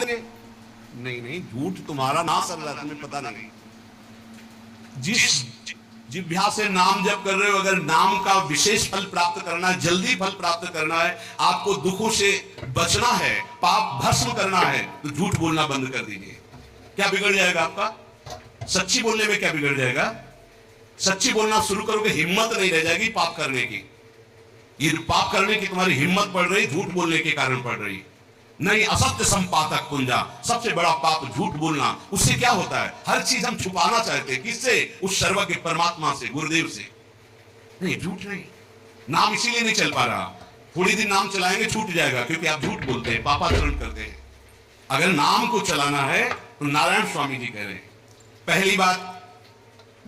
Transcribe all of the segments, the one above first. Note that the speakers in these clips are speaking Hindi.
देंगे। नहीं नहीं, झूठ तुम्हारा ना चल रहा है, तुम्हें पता नहीं। जिस जिह्वा से नाम जप कर रहे हो, अगर नाम का विशेष फल प्राप्त करना है, जल्दी फल प्राप्त करना है, आपको दुखों से बचना है, पाप भस्म करना है, तो झूठ बोलना बंद कर दीजिए। क्या बिगड़ जाएगा आपका? सच्ची बोलने में क्या बिगड़ जाएगा? सच्ची बोलना शुरू करोगे, हिम्मत नहीं रह जाएगी पाप करने की। ये पाप करने की तुम्हारी हिम्मत पड़ रही, झूठ बोलने के कारण पड़ रही। नहीं, असत्य संपातक पुंजा, सबसे बड़ा पाप झूठ बोलना। उससे क्या होता है? हर चीज हम छुपाना चाहते हैं। किससे? उस सर्वज्ञ परमात्मा से, गुरुदेव से। नहीं, झूठ नहीं। नाम इसीलिए नहीं चल पा रहा। थोड़ी दिन नाम चलाएंगे छूट जाएगा, क्योंकि आप झूठ बोलते हैं, पापाचरण करते हैं। अगर नाम को चलाना है तो नारायण स्वामी जी कह रहे हैं, पहली बात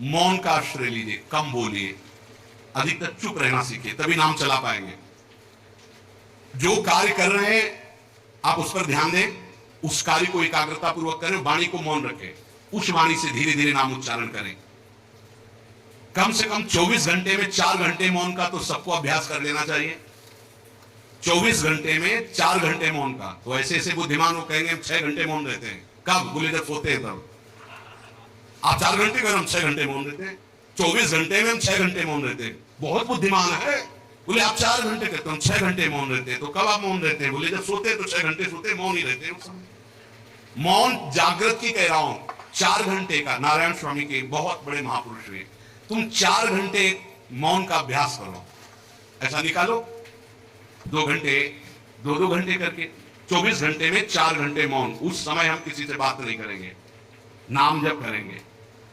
मौन का आश्रय लीजिए, कम बोलिए, अधिकतर चुप रहना सीखिए, तभी नाम चला पाएंगे। जो कार्य कर रहे हैं आप उस पर ध्यान दें, उस कार्य को एकाग्रता पूर्वक करें, वाणी को मौन रखें, उस वाणी से धीरे धीरे नाम उच्चारण करें। कम से कम 24 घंटे में 4 घंटे मौन का तो सबको अभ्यास कर लेना चाहिए। 24 घंटे में 4 घंटे मौन का। तो ऐसे ऐसे बुद्धिमान लोग कहेंगे हम 6 घंटे मौन रहते हैं। कब? बोले जब सोते हैं तब। आप 4 घंटे कर, हम 6 घंटे मौन रहते हैं। 24 घंटे में हम 6 घंटे मौन रहते हैं। बहुत बुद्धिमान है। बोले आप 4 घंटे करते, हम 6 घंटे मौन रहते हैं। तो कब आप मौन रहते हैं? बोले जब सोते हैं तो 6 घंटे सोते, मौन ही रहते हैं। मौन जागृत की कह रहा हूं, 4 घंटे का। नारायण स्वामी के बहुत बड़े महापुरुष हुए। तुम 4 घंटे मौन का अभ्यास करो, ऐसा निकालो 2 घंटे, 2-2 घंटे करके 24 घंटे में 4 घंटे मौन। उस समय हम किसी से बात नहीं करेंगे, नाम जप करेंगे।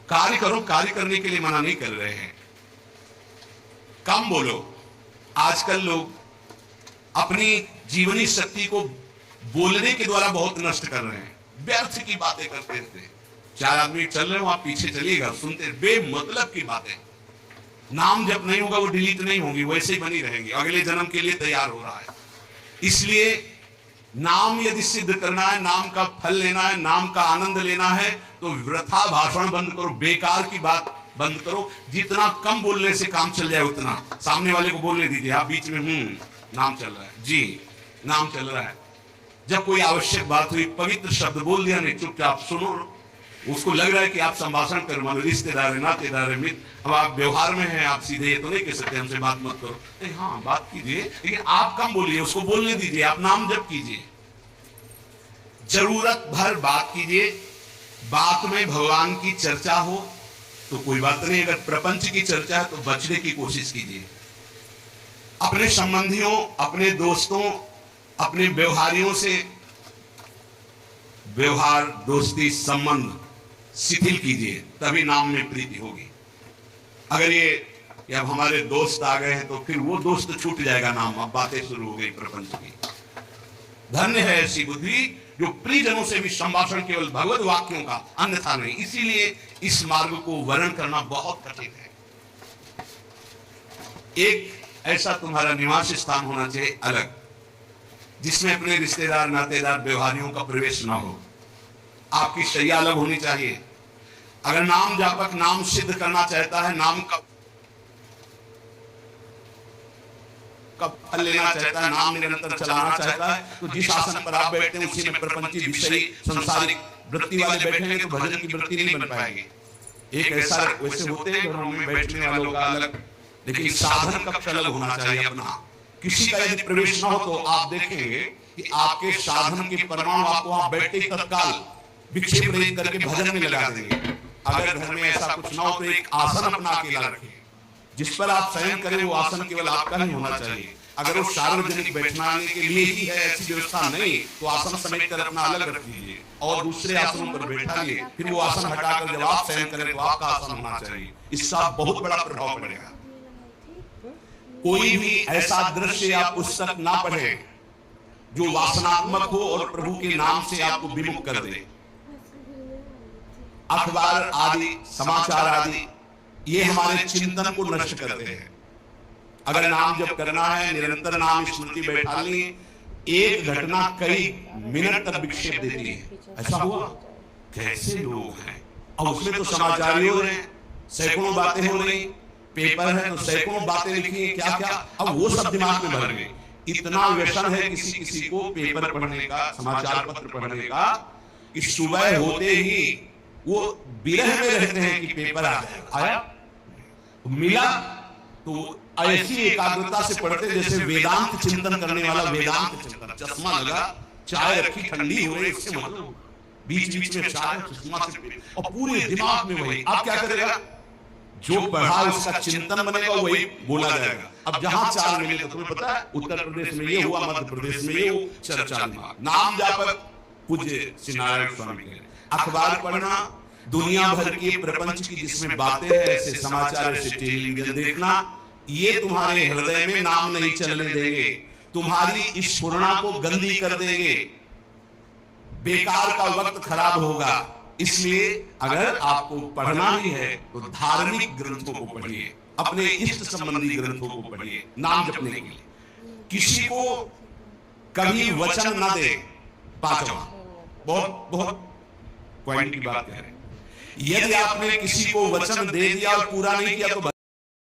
कार्य करो, कार्य करने के लिए मना नहीं कर रहे हैं। कम बोलो। आजकल लोग अपनी जीवनी शक्ति को बोलने के द्वारा बहुत नष्ट कर रहे हैं। व्यर्थ की बातें करते रहते हैं। 4 आदमी चल रहे हो, आप पीछे चलिएगा, सुनते, बेमतलब की बातें। नाम जब नहीं होगा वो डिलीट नहीं होंगी, वैसे ही बनी रहेंगी। अगले जन्म के लिए तैयार हो रहा है। इसलिए नाम यदि सिद्ध करना है, नाम का फल लेना है, नाम का आनंद लेना है, तो वृथा भाषण बंद करो, बेकार की बात बंद करो। जितना कम बोलने से काम चल जाए उतना। सामने वाले को बोलने दीजिए, आप बीच में नाम चल रहा है जी, नाम चल रहा है। जब कोई आवश्यक बात हुई, पवित्र शब्द बोल दिया, नहीं चुपचाप सुनो। उसको लग रहा है कि आप संभाषण कर, मान रिश्तेदार है, नातेदार है, मित्र, अब आप व्यवहार में हैं, आप सीधे ये तो नहीं कह सकते हमसे बात मत करो। नहीं, हाँ बात कीजिए, लेकिन आप कम बोलिए, उसको बोलने दीजिए, आप नाम जप कीजिए। जरूरत भर बात कीजिए। बात में भगवान की चर्चा हो तो कोई बात नहीं, अगर प्रपंच की चर्चा है तो बचने की कोशिश कीजिए। अपने संबंधियों, अपने दोस्तों, अपने व्यवहारियों से व्यवहार, दोस्ती, संबंध शिथिल कीजिए, तभी नाम में प्रीति होगी। अगर ये अब हमारे दोस्त आ गए हैं तो फिर वो दोस्त छूट जाएगा नाम, अब बातें शुरू हो गई प्रपंच की। धन्य है ऐसी बुद्धि जो प्रियजनों से भी संभाषण केवल भगवत वाक्यों का, अन्यथा नहीं। इसीलिए इस मार्ग को वर्ण करना बहुत कठिन है। एक ऐसा तुम्हारा निवास स्थान होना चाहिए अलग, जिसमें अपने रिश्तेदार, नातेदार, व्यवहारियों का प्रवेश ना हो। आपकी शैया अलग होनी चाहिए। अगर नाम जापक नाम सिद्ध करना चाहता है, नाम का फल लेना चाहता है, नाम निरंतर चलाना चाहता है, तो जिस आसन पर आप बैठते हैं उसी में प्रपंची, विषयी, संसारिक वृत्ति वाले बैठेंगे तो भजन की वृत्ति नहीं बन पाएगी। एक ऐसा, वैसे होते हैं घरों में बैठने वालों का अलग, लेकिन साधन कक्ष अलग होना चाहिए अपना। किसी का यदि प्रवेश न हो तो आप देखेंगे कि आपके साधन के परमाणु आपको वहां बैठे ही तत्काल विक्षेप रहित करके भजन में लगा देंगे। अगर घर में ऐसा कुछ ना हो तो एक आसन अपना अकेला रखिए, जिस पर आप शयन करें वो आसन केवल आपका ही होना चाहिए। अगर वो सार्वजनिक बैठने के लिए ही है, ऐसी व्यवस्था नहीं, तो आसन समेट कर अपना अलग रख लीजिए और दूसरे आसनों पर बैठाइए। फिर वो आसन हटाकर जब आप शयन करें तो आपका आसन होना चाहिए। इसका बहुत बड़ा प्रभाव पड़ेगा। कोई भी ऐसा दृश्य या पुस्तक ना पढ़े जो वासनात्मक हो और प्रभु के नाम से आपको विमुख कर दे। अखबार आदि, समाचार आदि, ये हमारे चिंतन को नष्ट करते हैं। अगर नाम जब करना है, निरंतर नाम स्मृति बैठानी, एक घटना कई मिनट तक विक्षेप देती है। ऐसा हुआ, कैसे लोग हैं, और उसमें तो समाचार ही हो रहे हैं, सैकड़ों बातें हो रही, पेपर है तो सैकड़ों बातें लिखी हैं, क्या क्या, अब वो सब दिमाग में भर गई। इतना व्यसन है किसी किसी को पेपर पढ़ने का, समाचार पत्र पढ़ने का, कि सुबह होते ही वो विरह में रहते हैं कि पेपर आ जाएगा। आया, मिला तो ऐसी एकाग्रता से पढ़ते जैसे वेदांत चिंतन करने वाला वेदांत चिंतन। चश्मा लगा, चाय रखी ठंडी हो रही, इससे मतलब बीच बीच में चाय चश्मा से, और पूरे दिमाग में वही। आप क्या करेगा, जो पढ़ा उसका चिंतन बनेगा, वही बोला जाएगा। अब जहां चार मिले तो तुम्हें पता है, उत्तर प्रदेश में ये हुआ, मध्य प्रदेश में ये हुआ, चर्चा नाम जापक पूज्य श्री नारायण स्वामी के। अखबार पढ़ना, दुनिया भर के प्रपंच की जिसमें बातें हैं, ऐसे समाचार, ऐसे टेलीविजन देखना, ये तुम्हारे हृदय में नाम नहीं चलने देंगे, तुम्हारी स्फुरणा को गंदी कर देंगे, बेकार का वक्त खराब होगा। इसलिए अगर आपको पढ़ना ही है तो धार्मिक ग्रंथों को पढ़िए, अपने इष्ट संबंधी ग्रंथों को पढ़िए नाम जपने के लिए। किसी को कभी वचन ना दे, पांचवा बहुत बहुत पॉइंट की बात कह रहे हैं। यदि आपने किसी को वचन दे दिया और पूरा नहीं किया तो